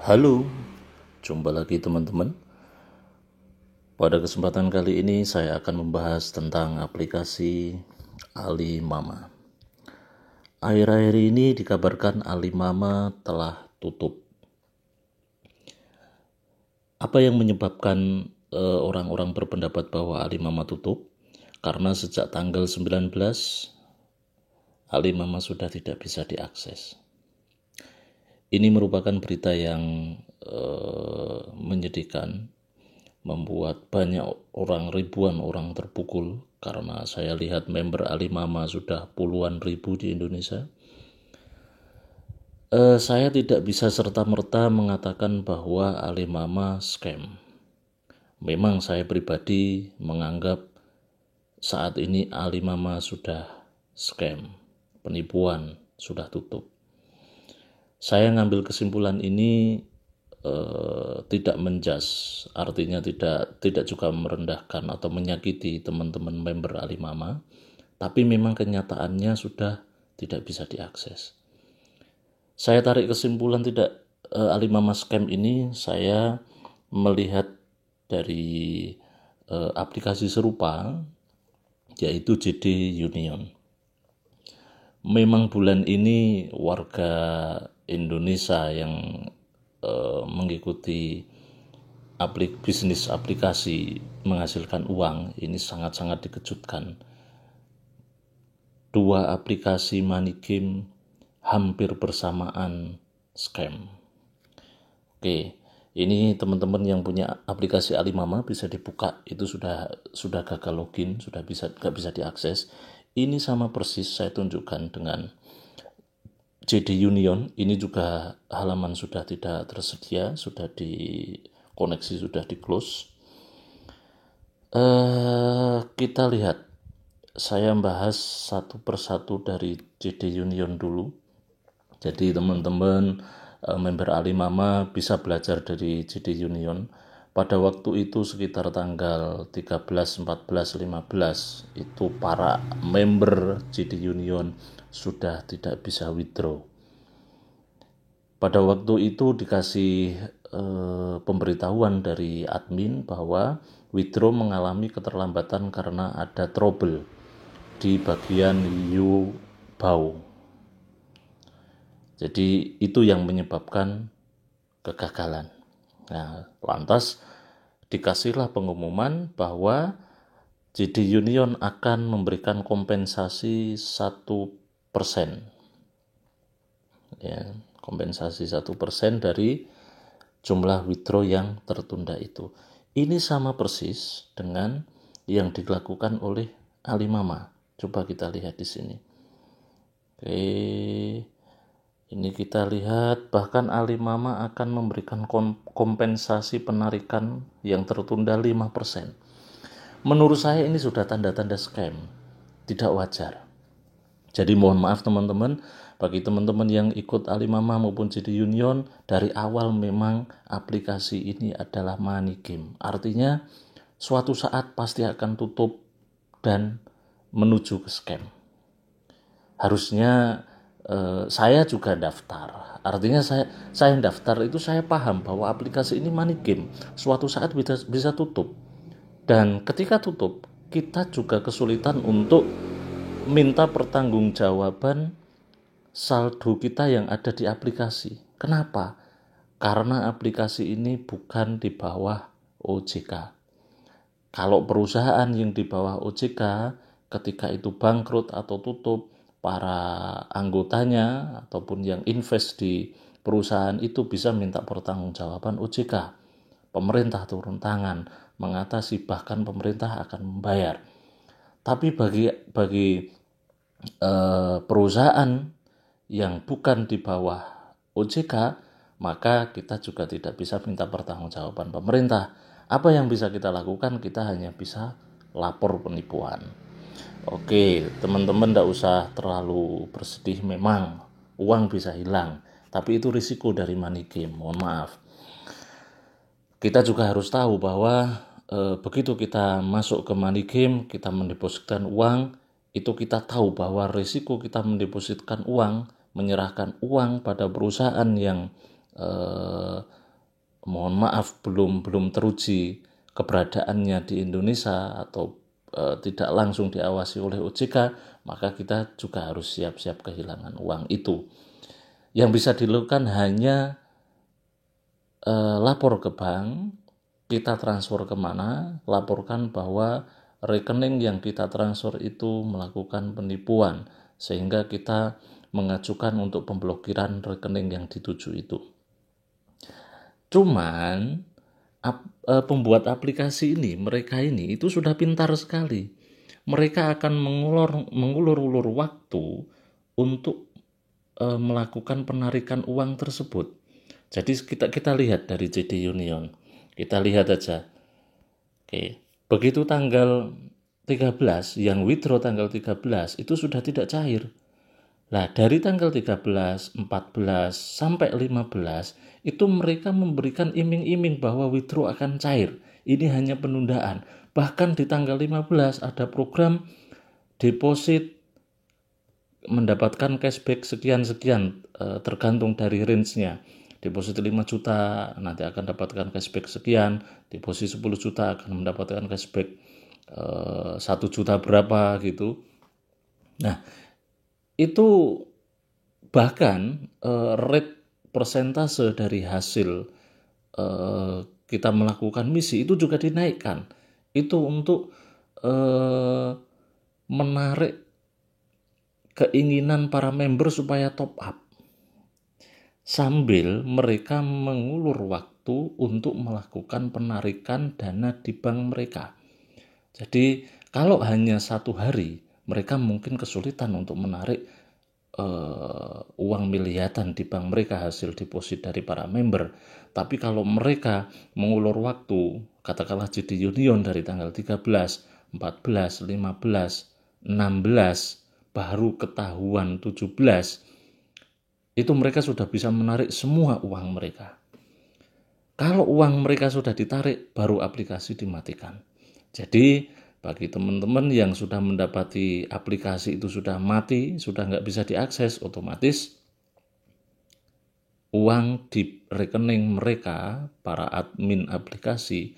Halo, jumpa lagi teman-teman. Pada kesempatan kali ini saya akan membahas tentang aplikasi Alimama. Akhir-akhir ini dikabarkan Alimama telah tutup. Apa yang menyebabkan orang-orang berpendapat bahwa Alimama tutup? Karena sejak tanggal 19 Alimama sudah tidak bisa diakses. Ini merupakan berita yang menyedihkan, membuat banyak orang, ribuan orang terpukul karena saya lihat member Alimama sudah puluhan ribu di Indonesia. Saya tidak bisa serta-merta mengatakan bahwa Alimama scam. Memang saya pribadi menganggap saat ini Alimama sudah scam, penipuan, sudah tutup. Saya ngambil kesimpulan ini tidak menjas, artinya tidak juga merendahkan atau menyakiti teman-teman member Alimama, tapi memang kenyataannya sudah tidak bisa diakses. Saya tarik kesimpulan tidak Alimama scam ini, saya melihat dari aplikasi serupa, yaitu JD Union. Memang bulan ini warga Indonesia yang mengikuti bisnis aplikasi menghasilkan uang ini sangat-sangat dikejutkan. Dua aplikasi money game hampir bersamaan scam. Oke, ini teman-teman yang punya aplikasi Alimama bisa dibuka, itu sudah gagal login, sudah nggak bisa diakses. Ini sama persis saya tunjukkan dengan JD Union. Ini juga halaman sudah tidak tersedia, sudah dikoneksi, sudah di close. Kita lihat, saya bahas satu persatu dari JD Union dulu. Jadi teman-teman member Alimama bisa belajar dari JD Union. Pada waktu itu sekitar tanggal 13, 14, 15 itu para member JD Union sudah tidak bisa withdraw. Pada waktu itu dikasih pemberitahuan dari admin bahwa withdraw mengalami keterlambatan karena ada trouble di bagian U-Bow. Jadi itu yang menyebabkan kegagalan. Nah, lantas dikasihlah pengumuman bahwa JD Union akan memberikan kompensasi 1%. Ya, kompensasi 1% dari jumlah withdraw yang tertunda itu. Ini sama persis dengan yang dilakukan oleh Alimama. Coba kita lihat di sini. Oke, ini kita lihat bahkan Alimama akan memberikan kompensasi penarikan yang tertunda 5%. Menurut saya ini sudah tanda-tanda scam, tidak wajar. Jadi mohon maaf teman-teman, bagi teman-teman yang ikut Alimama maupun JD Union, dari awal memang aplikasi ini adalah money game. Artinya suatu saat pasti akan tutup dan menuju ke scam. Harusnya saya juga daftar. Artinya saya daftar itu saya paham bahwa aplikasi ini money game. Suatu saat bisa tutup. Dan ketika tutup, kita juga kesulitan untuk minta pertanggungjawaban saldo kita yang ada di aplikasi. Kenapa? Karena aplikasi ini bukan di bawah OJK. Kalau perusahaan yang di bawah OJK ketika itu bangkrut atau tutup, para anggotanya ataupun yang invest di perusahaan itu bisa minta pertanggungjawaban OJK. Pemerintah turun tangan mengatasi, bahkan pemerintah akan membayar. Tapi bagi perusahaan yang bukan di bawah OJK, maka kita juga tidak bisa minta pertanggungjawaban pemerintah. Apa yang bisa kita lakukan? Kita hanya bisa lapor penipuan. Oke, teman-teman tidak usah terlalu bersedih. Memang uang bisa hilang, tapi itu risiko dari money game. Mohon maaf. Kita juga harus tahu bahwa begitu kita masuk ke money game, kita mendepositkan uang, itu kita tahu bahwa risiko kita mendepositkan uang, menyerahkan uang pada perusahaan yang eh, mohon maaf belum teruji keberadaannya di Indonesia atau tidak langsung diawasi oleh OJK, maka kita juga harus siap-siap kehilangan uang itu. Yang bisa dilakukan hanya lapor ke bank, kita transfer kemana, laporkan bahwa rekening yang kita transfer itu melakukan penipuan, sehingga kita mengajukan untuk pemblokiran rekening yang dituju itu. Cuman pembuat aplikasi ini, mereka ini itu sudah pintar sekali. Mereka akan mengulur-ulur waktu untuk melakukan penarikan uang tersebut. Jadi kita lihat dari JD Union. Kita lihat aja. Oke, begitu tanggal 13 yang withdraw tanggal 13 itu sudah tidak cair. Nah, dari tanggal 13, 14 sampai 15 itu mereka memberikan iming-iming bahwa withdraw akan cair. Ini hanya penundaan. Bahkan di tanggal 15 ada program deposit mendapatkan cashback sekian-sekian, tergantung dari range-nya. Deposit 5 juta nanti akan dapatkan cashback sekian, deposit 10 juta akan mendapatkan cashback 1 juta berapa gitu. Nah, itu bahkan rate persentase dari hasil kita melakukan misi itu juga dinaikkan. Itu untuk menarik keinginan para member supaya top up, sambil mereka mengulur waktu untuk melakukan penarikan dana di bank mereka. Jadi kalau hanya 1 hari, mereka mungkin kesulitan untuk menarik uang miliaran di bank mereka hasil deposit dari para member. Tapi kalau mereka mengulur waktu, katakanlah JD Union dari tanggal 13, 14, 15, 16, baru ketahuan 17, itu mereka sudah bisa menarik semua uang mereka. Kalau uang mereka sudah ditarik, baru aplikasi dimatikan. Jadi bagi teman-teman yang sudah mendapati aplikasi itu sudah mati, sudah nggak bisa diakses, otomatis uang di rekening mereka, para admin aplikasi,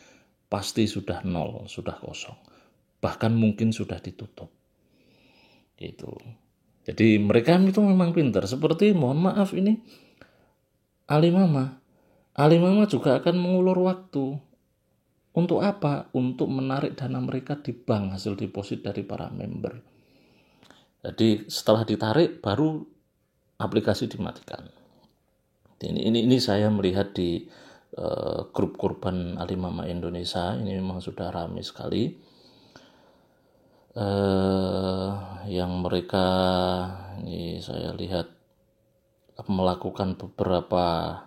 pasti sudah nol, sudah kosong. Bahkan mungkin sudah ditutup. Gitu. Jadi mereka itu memang pintar. Seperti mohon maaf ini Alimama. Alimama juga akan mengulur waktu. Untuk apa? Untuk menarik dana mereka di bank hasil deposit dari para member. Jadi setelah ditarik baru aplikasi dimatikan. Ini saya melihat di grup korban Alimama Indonesia, ini memang sudah ramai sekali. Yang mereka ini saya lihat melakukan beberapa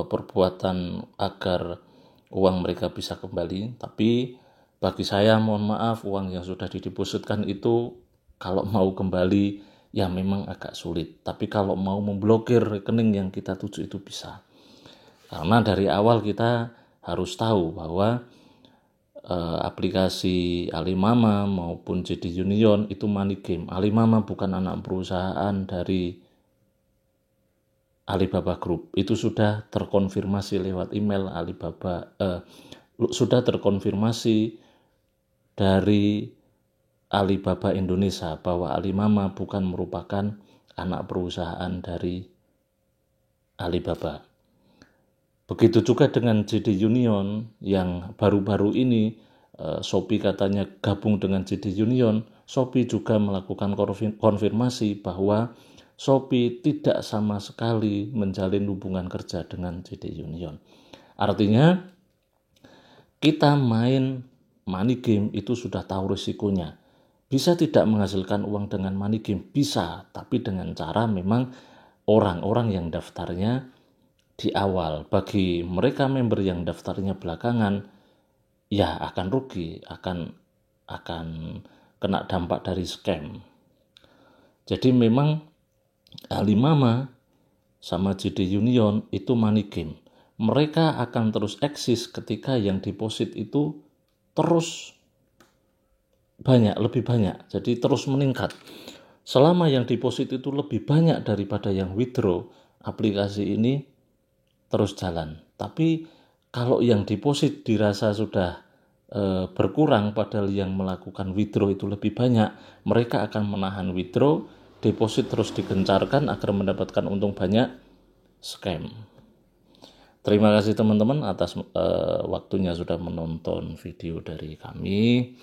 perbuatan agar uang mereka bisa kembali. Tapi bagi saya mohon maaf, uang yang sudah didepositkan itu kalau mau kembali ya memang agak sulit. Tapi kalau mau memblokir rekening yang kita tuju itu bisa. Karena dari awal kita harus tahu bahwa aplikasi Alimama maupun JD Union itu money game. Alimama bukan anak perusahaan dari Alibaba Group. Itu sudah terkonfirmasi lewat email Alibaba, sudah terkonfirmasi dari Alibaba Indonesia bahwa Alimama bukan merupakan anak perusahaan dari Alibaba. Begitu juga dengan JD Union yang baru-baru ini Shopee katanya gabung dengan JD Union. Shopee juga melakukan konfirmasi bahwa Shopee tidak sama sekali menjalin hubungan kerja dengan JD Union. Artinya kita main money game itu sudah tahu risikonya. Bisa tidak menghasilkan uang dengan money game? Bisa, tapi dengan cara memang orang-orang yang daftarnya di awal. Bagi mereka member yang daftarnya belakangan, ya akan rugi, akan kena dampak dari scam. Jadi memang Alimama sama JD Union itu money game. Mereka akan terus eksis ketika yang deposit itu terus banyak, lebih banyak. Jadi terus meningkat. Selama yang deposit itu lebih banyak daripada yang withdraw, aplikasi ini terus jalan. Tapi kalau yang deposit dirasa sudah berkurang padahal yang melakukan withdraw itu lebih banyak, mereka akan menahan withdraw, deposit terus digencarkan agar mendapatkan untung banyak, scam. Terima kasih teman-teman atas waktunya sudah menonton video dari kami.